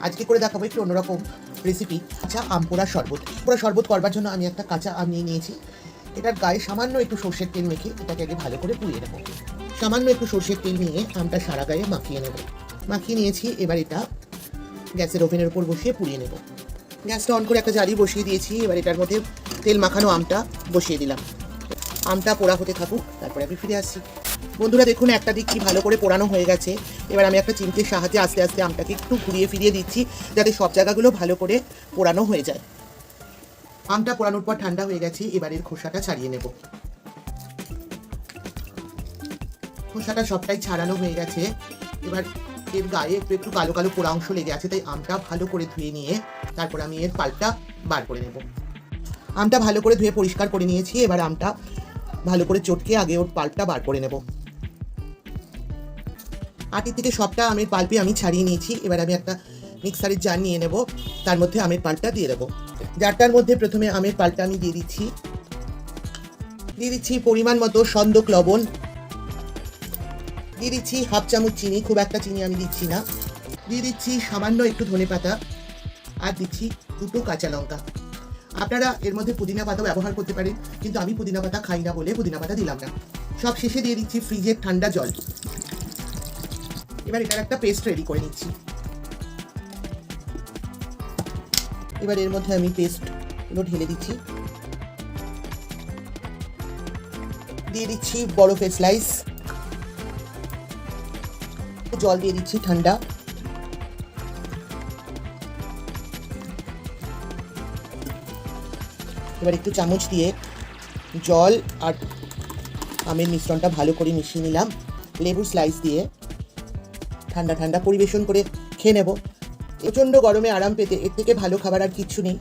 আজকে করে দেখাবো একটু অন্যরকম রেসিপি। কাঁচা আম পোড়া শরবত। পোড়া শরবত করবার জন্য আমি একটা কাঁচা আম নিয়ে নিয়েছি। এটার গায়ে সামান্য একটু সর্ষের তেল মেখে এটাকে আগে ভালো করে পুড়িয়ে নেব। সামান্য একটু সর্ষের তেল নিয়ে আমটা সারা গায়ে মাখিয়ে নেব। মাখিয়ে নিয়েছি, এবার এটা গ্যাসের ওভেনের উপর বসিয়ে পুড়িয়ে নেব। গ্যাসটা অন করে একটা জালি বসিয়ে দিয়েছি। এবার এটার মধ্যে তেল মাখানো আমটা বসিয়ে দিলাম। আমটা পোড়া হতে থাকুক, তারপরে আমি ফিরে আসছি। বন্ধুরা দেখুন, একটা দিক কি ভালো করে পোড়ানো হয়ে গেছে। এবার আমি একটা চিমটির সাহায্যে আস্তে আস্তে আমটাকে একটু ঘুরিয়ে ফিরিয়ে দিচ্ছি, যাতে সব জায়গাগুলো ভালো করে পোড়ানো হয়ে যায়। আমটা পোড়ানোর পর ঠান্ডা হয়ে গেছে। এবার এর খোসাটা ছাড়িয়ে নেব। খোসাটা সবটাই ছাড়ানো হয়ে গেছে। এবার এর গায়ে একটু একটু কালো কালো পোড়া অংশ লেগে আছে, তাই আমটা ভালো করে ধুয়ে নিয়ে তারপর আমি এর পাল্পটা বার করে নেব। আমটা ভালো করে ধুয়ে পরিষ্কার করে নিয়েছি। এবার আমটা ভালো করে চটকে আগে ওর পাল্পটা বার করে নেব। আটি থেকে সবটা আমের পাল্পে আমি ছাড়িয়ে নিয়েছি। এবার আমি একটা মিক্সারের জার নিয়ে নেব, তার মধ্যে আমের পাল্পটা দিয়ে দেবো। জারটার মধ্যে প্রথমে আমের পাল্পটা আমি দিয়ে দিচ্ছি পরিমাণ মতো সন্দক লবণ, দিয়ে দিচ্ছি হাফ চামচ চিনি, খুব একটা চিনি আমি দিচ্ছি না, দিয়ে দিচ্ছি সামান্য একটু ধনেপাতা, আর দিচ্ছি 2 কাঁচা লঙ্কা। আপনারা এর মধ্যে পুদিনা পাতা ব্যবহার করতে পারেন, কিন্তু আমি পুদিনা পাতা খাই না বলে পুদিনা পাতা দিলাম না। সব শেষে দিয়ে দিচ্ছি ফ্রিজের ঠান্ডা জল। এবার এটার একটা পেস্ট রেডি করে নিচ্ছি। এবার এর মধ্যে আমি পেস্টগুলো ঢেলে দিচ্ছি। দিয়ে দিচ্ছি বরফের স্লাইস, জল দিয়ে দিচ্ছি ঠান্ডা। এবার একটু চামচ দিয়ে জল আর আমের মিশ্রণটা ভালো করে মিশিয়ে নিলাম। লেবু স্লাইস দিয়ে ঠান্ডা ঠান্ডা পরিবেশন করে খেয়ে নেব। প্রচণ্ড গরমে আরাম পেতে এর থেকে ভালো খাবার আর কিচ্ছু নেই।